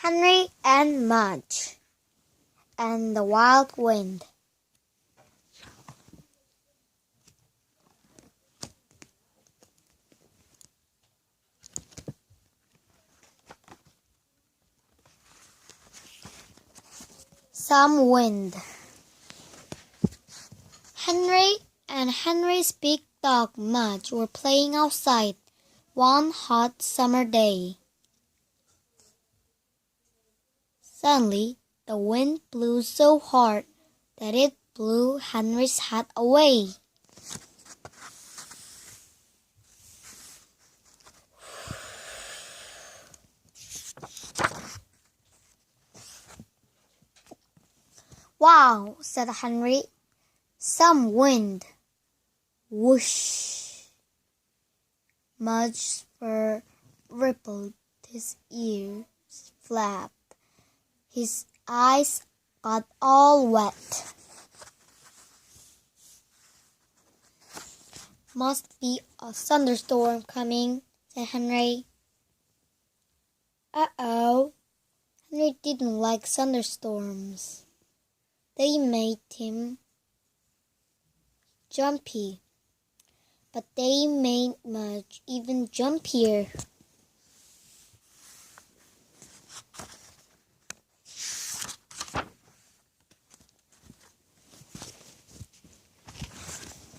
Henry and Mudge and the Wild Wind. Some wind. Henry and Henry's big dog Mudge were playing outside one hot summer day. Suddenly, the wind blew so hard that it blew Henry's hat away. "Wow," said Henry. "Some wind." Whoosh! Mudge's fur rippled, his ears flapped, his eyes got all wet. "Must be a thunderstorm coming," said Henry. Uh-oh. Henry didn't like thunderstorms. They made him jumpy, but they made Mudge even jumpier.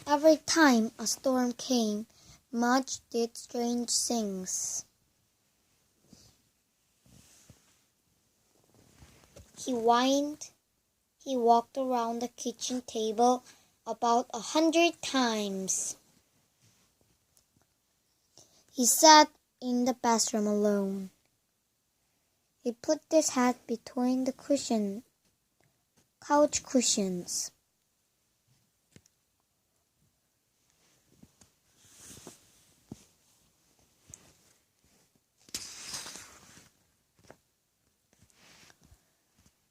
Every time a storm came, Mudge did strange things. He whined. He walked around the kitchen table about 100 times. He sat in the bathroom alone. He put his head between the couch cushions.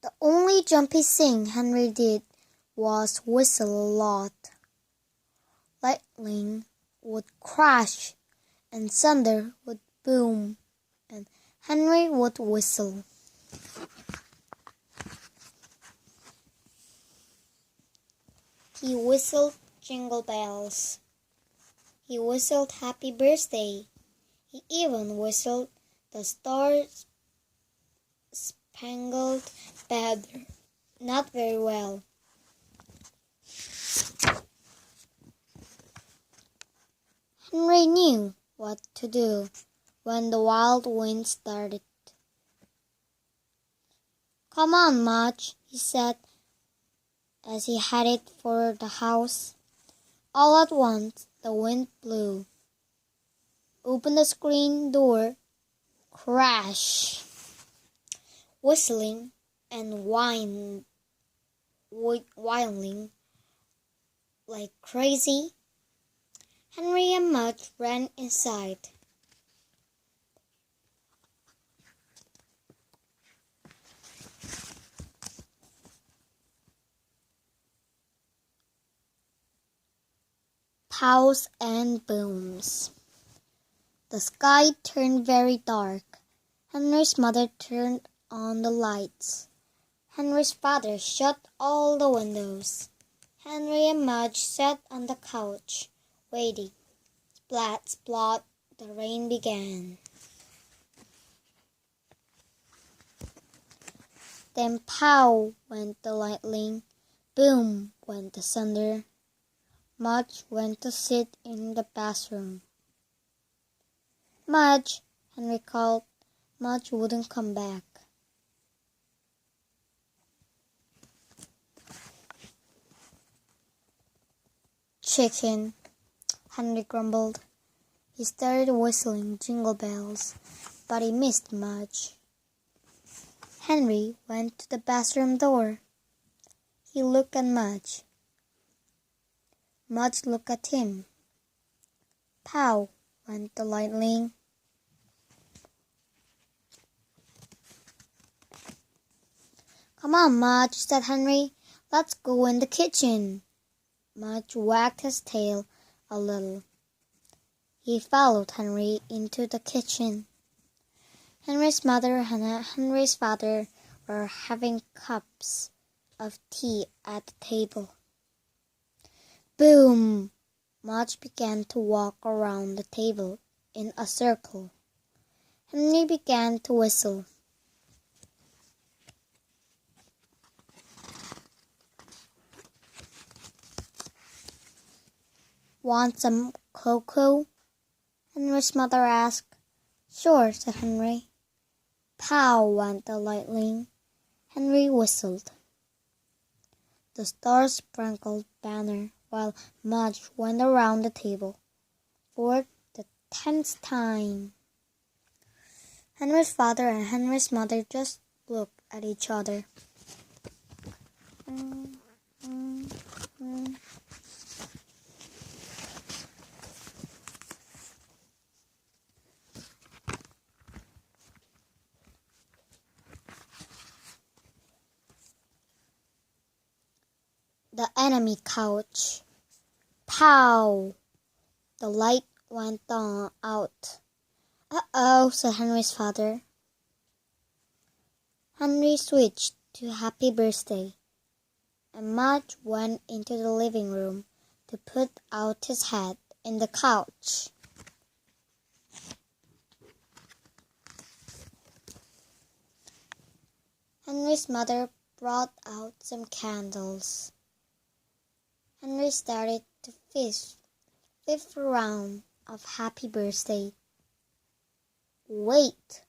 The only jumpy thing Henry did was whistle a lot. Lightning would crash and thunder would boom, and Henry would whistle. He whistled Jingle Bells. He whistled Happy Birthday. He even whistled the Star-Spangled Banner. Not very well. Henry knew what to do when the wild wind started. "Come on, Mudge," he said as he headed for the house. All at once, the wind blew. Open the screen door. Crash! Whistling and whining like crazy, Henry and Mudge ran inside. Pows and booms. The sky turned very dark. Henry's mother turned on the lights. Henry's father shut all the windows. Henry and Mudge sat on the couch, waiting. Splat, splot, the rain began. Then pow went the lightning, boom went the thunder. Mudge went to sit in the bathroom. "Mudge," Henry called. Mudge wouldn't come back. "Chicken," Henry grumbled. He started whistling Jingle Bells, but he missed Mudge. Henry went to the bathroom door. He looked at Mudge. Mudge looked at him. Pow went the lightning. "Come on, Mudge," said Henry. "Let's go in the kitchen." Mudge wagged his tail a little. He followed Henry into the kitchen. Henry's mother and Henry's father were having cups of tea at the table. Boom! Mudge began to walk around the table in a circle. Henry began to whistle. Want some cocoa? Henry's mother asked. Sure, said Henry. Pow went the lightning. Henry whistled. The stars sprinkled banner while Mudge went around the table for the 10th time. Henry's father and Henry's mother just looked at each other. The enemy couch. Pow! The light went out. Uh-oh, said Henry's father. Henry switched to Happy Birthday, and Mudge went into the living room to put out his head in the couch. Henry's mother brought out some candles. Henry started the fifth round of Happy Birthday. Wait,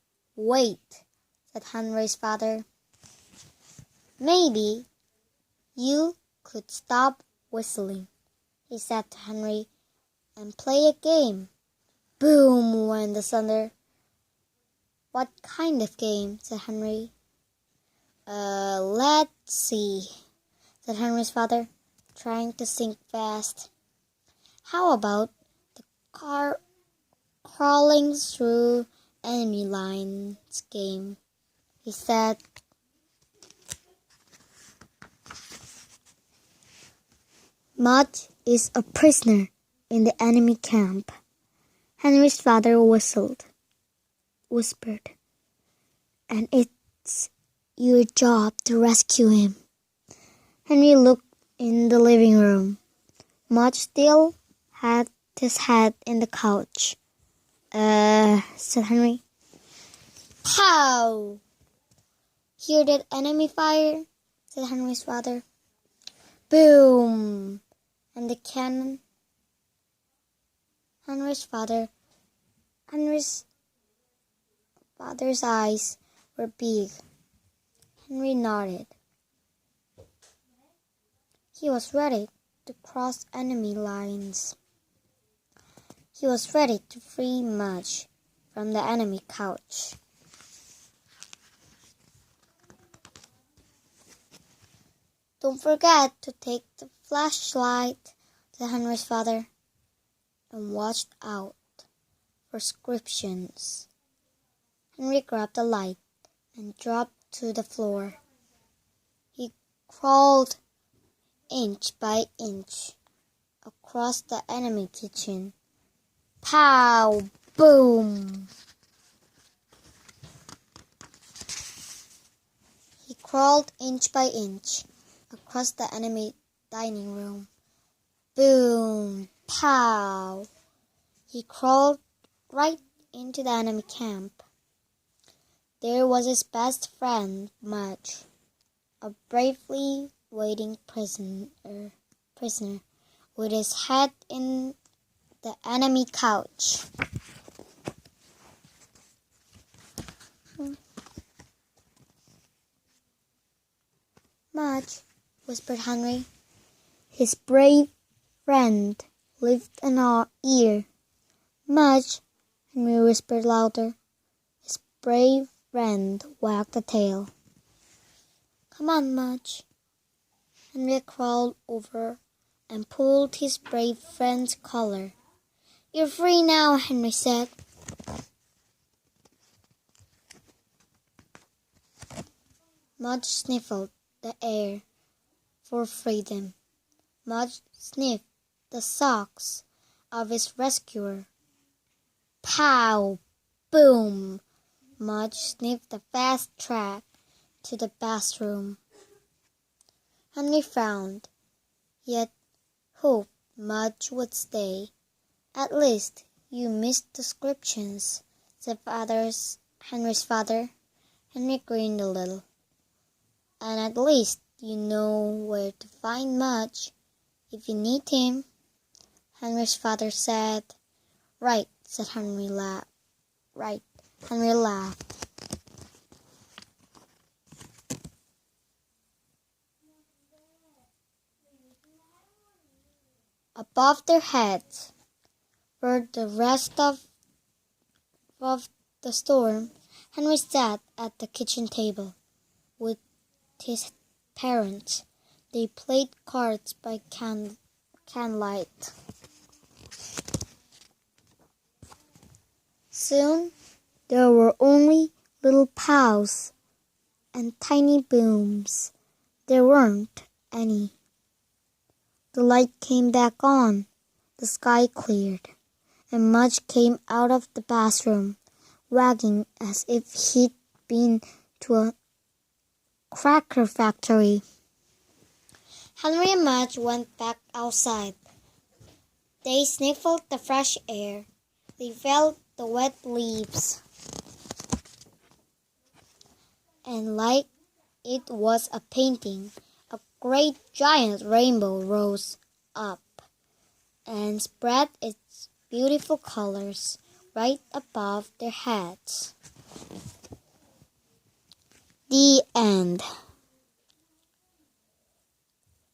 said Henry's father. Maybe you could stop whistling, he said to Henry, and play a game. Boom went the thunder. What kind of game? Said Henry. Let's see, said Henry's father, trying to think fast. How about the car crawling through enemy lines game? He said. Mudge is a prisoner in the enemy camp. Henry's father whispered, and it's your job to rescue him. Henry looked in the living room. Mudge still had his head in the couch. Said Henry. Pow! Hear that enemy fire? Said Henry's father. Boom! And the cannon. Henry's father's eyes were big. Henry nodded. He was ready to cross enemy lines. He was ready to free Mudge from the enemy couch. Don't forget to take the flashlight, said Henry's father, and watch out for inscriptions. Henry grabbed the light and dropped to the floor. He crawled inch by inch across the enemy kitchen. Pow! Boom! He crawled inch by inch across the enemy dining room. Boom! Pow! He crawled right into the enemy camp. There was his best friend, Mudge, a bravely waiting prisoner with his head in the enemy couch. Mudge, whispered Henry. His brave friend lived in our ear. Mudge, Henry whispered louder. His brave friend wagged the tail. Come on, Mudge. Henry crawled over and pulled his brave friend's collar. You're free now, Henry said. Mudge sniffed the air for freedom. Mudge sniffed the socks of his rescuer. Pow! Boom! Mudge sniffed the fast track to the bathroom. Henry frowned, yet hoped Mudge would stay. "At least you missed descriptions," said Henry's father. Henry grinned a little. "And at least you know where to find Mudge if you need him," Henry's father said. "Right," said Henry. Right, Henry laughed. Above their heads were the rest of the storm. Henry sat at the kitchen table with his parents. They played cards by candlelight. Soon there were only little pows and tiny booms. There weren't any. The light came back on. The sky cleared, and Mudge came out of the bathroom, wagging as if he'd been to a cracker factory. Henry and Mudge went back outside. They sniffed the fresh air. They felt the wet leaves. And like it was a painting, a great giant rainbow rose up and spread its beautiful colors right above their heads. The end.